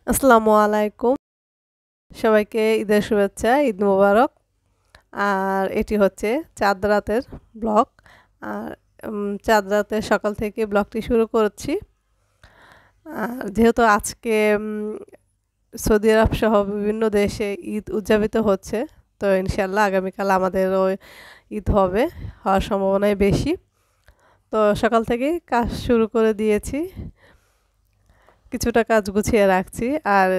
আসসালামু আলাইকুম। সবাইকে ঈদের শুভেচ্ছা, ঈদ মোবারক। আর এটি হচ্ছে চাঁদ রাতের ব্লগ। আর চাঁদ রাতের সকাল থেকে ব্লগটি শুরু করছি। যেহেতু আজকে সৌদি আরব সহ বিভিন্ন দেশে ঈদ উদযাপিত হচ্ছে, তো ইনশাল্লাহ আগামীকাল আমাদেরও ঈদ হওয়ার সম্ভাবনাই বেশি। তো সকাল থেকেই কাজ শুরু করে দিয়েছি, কিছুটা কাজ গুছিয়ে রাখছি। আর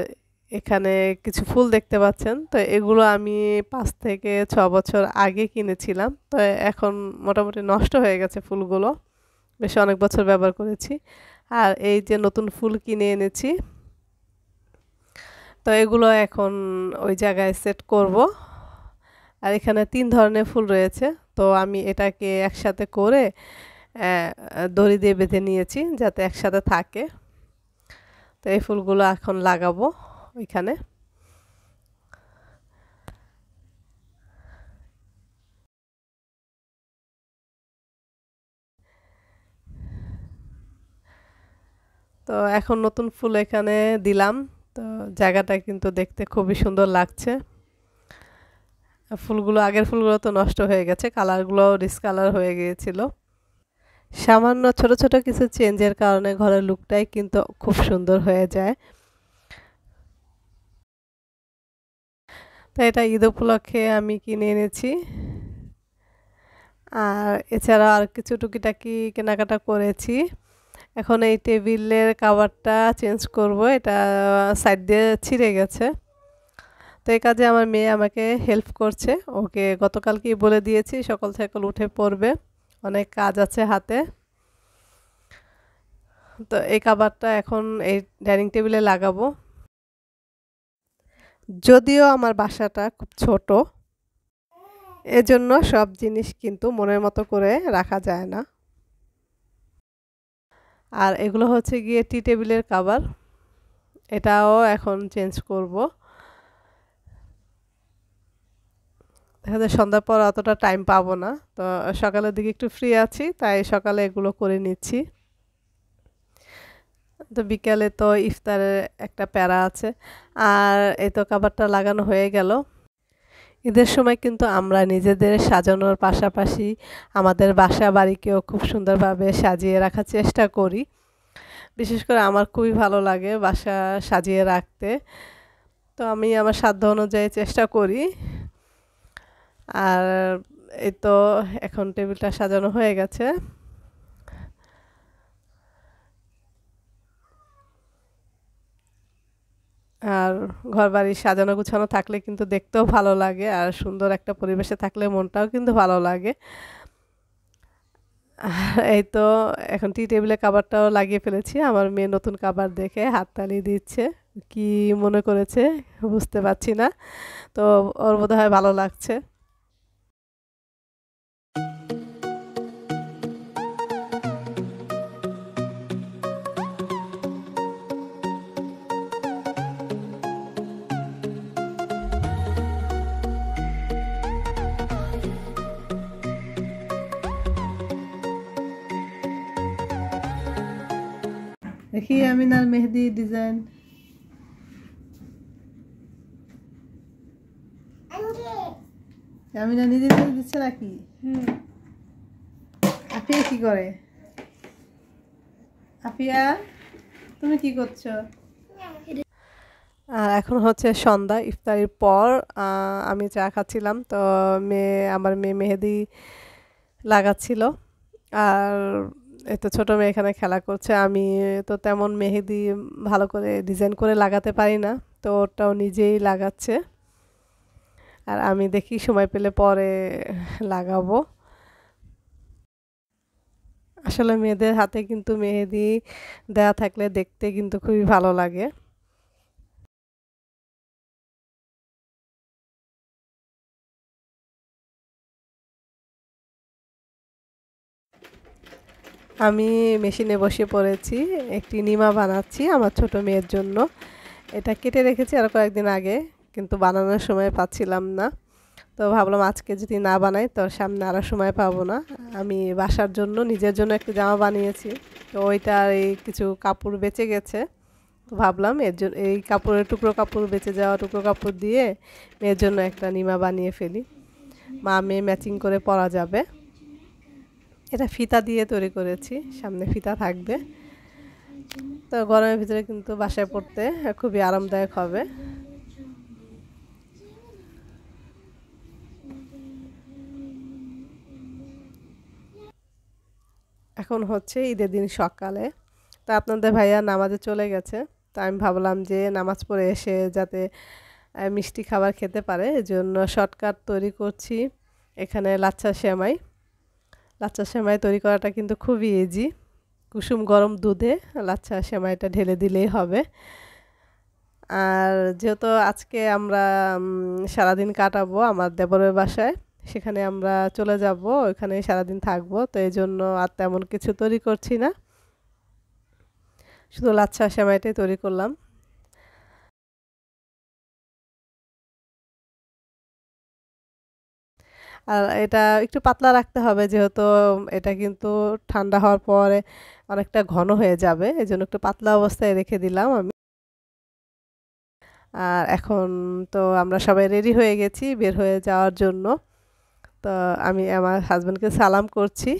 এখানে কিছু ফুল দেখতে পাচ্ছেন, তো এগুলো আমি 5 থেকে 6 বছর আগে কিনেছিলাম, তো এখন মোটামুটি নষ্ট হয়ে গেছে ফুলগুলো। বেশ অনেক বছর ব্যবহার করেছি। আর এই যে নতুন ফুল কিনে এনেছি, তো এগুলো এখন ওই জায়গায় সেট করব। আর এখানে 3 ধরনের ফুল রয়েছে, তো আমি এটাকে একসাথে করে দড়ি দিয়ে বেঁধে নিয়েছি যাতে একসাথে থাকে। তো এই ফুলগুলো এখন লাগাবো ওইখানে। তো এখন নতুন ফুল এখানে দিলাম, তো জায়গাটা কিন্তু দেখতে খুবই সুন্দর লাগছে। ফুলগুলো, আগের ফুলগুলো তো নষ্ট হয়ে গেছে, কালারগুলো ডিসকালার হয়ে গিয়েছিল। সামান্য ছোট ছোট কিছু চেঞ্জের কারণে ঘরের লুকটাই কিন্তু খুব সুন্দর হয়ে যায়। তো এটা ঈদ উপলক্ষে আমি কিনে এনেছি। আর এছাড়া আর কিছু টুকিটাকি কেনাকাটা করেছি। এখন এই টেবিলের কাভারটা চেঞ্জ করব, এটা সাইড দিয়ে ছিঁড়ে গেছে। তো এই কাজে আমার মেয়ে আমাকে হেল্প করছে। ওকে গতকালকেই বলে দিয়েছি সকাল সকাল উঠে পড়বে, অনেক কাজ আছে হাতে। তো এই কাভারটা এখন এই ডাইনিং টেবিলে লাগাবো। যদিও আমার বাসাটা খুব ছোট, এজন্য সব জিনিস কিন্তু মনের মতো করে রাখা যায় না। আর এগুলো হচ্ছে গিয়ে টি টেবিলের কাভার, এটাও এখন চেঞ্জ করব। দেখা যায় সন্ধ্যার পর অতটা টাইম পাবো না, তো সকালের দিকে একটু ফ্রি আছি, তাই সকালে এগুলো করে নিচ্ছি। তো বিকেলে তো ইফতারের একটা প্যারা আছে। আর এই তো কাভারটা লাগানো হয়ে গেল। ঈদের সময় কিন্তু আমরা নিজেদের সাজানোর পাশাপাশি আমাদের বাসা বাড়িকেও খুব সুন্দরভাবে সাজিয়ে রাখার চেষ্টা করি। বিশেষ করে আমার খুবই ভালো লাগে বাসা সাজিয়ে রাখতে, তো আমি আমার সাধ্য অনুযায়ী চেষ্টা করি। আর এই তো এখন টেবিলটা সাজানো হয়ে গেছে। আর ঘরবাড়ি সাজানো গুছানো থাকলে কিন্তু দেখতেও ভালো লাগে, আর সুন্দর একটা পরিবেশে থাকলে মনটাও কিন্তু ভালো লাগে। আর এই তো এখন টি টেবিলে কাভারটাও লাগিয়ে ফেলেছি। আমার মেয়ে নতুন কাভার দেখে হাততালি দিচ্ছে, কি মনে করেছে বুঝতে পারছি না, তো ওর বোধহয় ভালো লাগছে। দেখি আমিনার মেহেদি ডিজাইন। আমিনা নিজে নিজে দিচ্ছে নাকি? আফিয়া কি করে? আফিয়া, তুমি কি করছো? আর এখন হচ্ছে সন্ধ্যা, ইফতারির পর আমি চা খাচ্ছিলাম, তো আমার মেয়ে মেহেদি লাগাচ্ছিল। আর এই তো ছোটো মেয়ে এখানে খেলা করছে। আমি তো তেমন মেহেদি ভালো করে ডিজাইন করে লাগাতে পারি না, তো ওটাও নিজেই লাগাচ্ছে। আর আমি দেখি সময় পেলে পরে লাগাবো। আসলে মেয়েদের হাতে কিন্তু মেহেদি দেয়া থাকলে দেখতে কিন্তু খুবই ভালো লাগে। আমি মেশিনে বসে পড়েছি, একটি নিমা বানাচ্ছি আমার ছোট মেয়ের জন্য। এটা কেটে রেখেছি আরও কয়েকদিন আগে, কিন্তু বানানোর সময় পাচ্ছিলাম না। তো ভাবলাম আজকে যদি না বানাই তো সামনে আরও সময় পাবো না। আমি বাসার জন্য নিজের জন্য একটু জামা বানিয়েছি, তো ওইটার এই কিছু কাপড় বেঁচে গেছে, তো ভাবলাম এর জন্য এই কাপড়ের টুকরো কাপড় বেঁচে যাওয়া টুকরো কাপড় দিয়ে মেয়ের জন্য একটা নিমা বানিয়ে ফেলি, মা মেয়ে ম্যাচিং করে পরা যাবে। এটা ফিতা দিয়ে তৈরি করেছি, সামনে ফিতা থাকবে। তো গরমের ভিতরে কিন্তু বাসায় পড়তে খুবই আরামদায়ক হবে। এখন হচ্ছে ঈদের দিন সকালে, তো আপনাদের ভাইয়া নামাজে চলে গেছে। তো আমি ভাবলাম যে নামাজ পড়ে এসে যাতে মিষ্টি খাবার খেতে পারে, এজন্য শর্টকাট তৈরি করছি। এখানে লাচ্ছা সেমাই তৈরি করাটা কিন্তু খুবই ইজি। কুসুম গরম দুধে লাচ্ছা সেমাইটা ঢেলে দিলেই হবে। আর যেহেতু আজকে আমরা সারাদিন কাটাবো আমার দেবরের বাসায়, সেখানে আমরা চলে যাব, ওইখানে সারাদিন থাকবো। তো এই জন্য আর তেমন কিছু তৈরি করছি না, শুধু লাচ্ছা সেমাইটাই তৈরি করলাম। আর এটা একটু পাতলা রাখতে হবে, যেহেতু এটা কিন্তু ঠান্ডা হওয়ার পরে অনেকটা ঘন হয়ে যাবে, এই জন্য একটু পাতলা অবস্থায় রেখে দিলাম আমি। আর এখন তো আমরা সবাই রেডি হয়ে গেছি বের হয়ে যাওয়ার জন্য। তো আমি আমার হাজব্যান্ডকে সালাম করছি,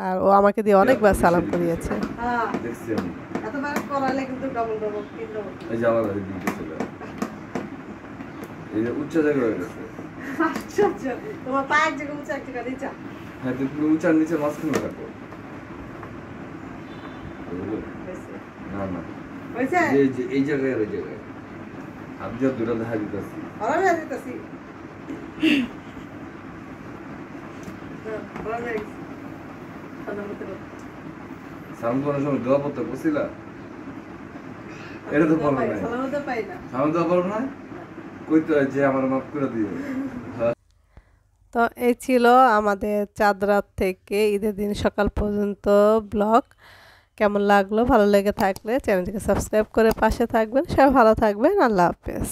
আর ও আমাকে দিয়ে অনেকবার সালাম করিয়েছে। তোমার পায়ের জায়গা উঁচা একটু গাড়ি চা। হ্যাঁ, তুমি উঁচার নিচে মাঝখানে রাখো। না না, এই জায়গায় আর এই জায়গায় আমি যা দূরে দেখা দিতেছি। সালাম করার সময় দোয়া পড়তে বসিলা, এটা তো বলো না। সালাম দোয়া বলো না, কইতে হয় যে আমার মাফ করে দিও। তো এই ছিল আমাদের চাঁদ রাত থেকে ঈদের দিন সকাল পর্যন্ত ব্লগ। কেমন লাগলো? ভালো লেগে থাকলে চ্যানেলটিকে সাবস্ক্রাইব করে পাশে থাকবেন। সবাই ভালো থাকবেন। আল্লাহ হাফেজ।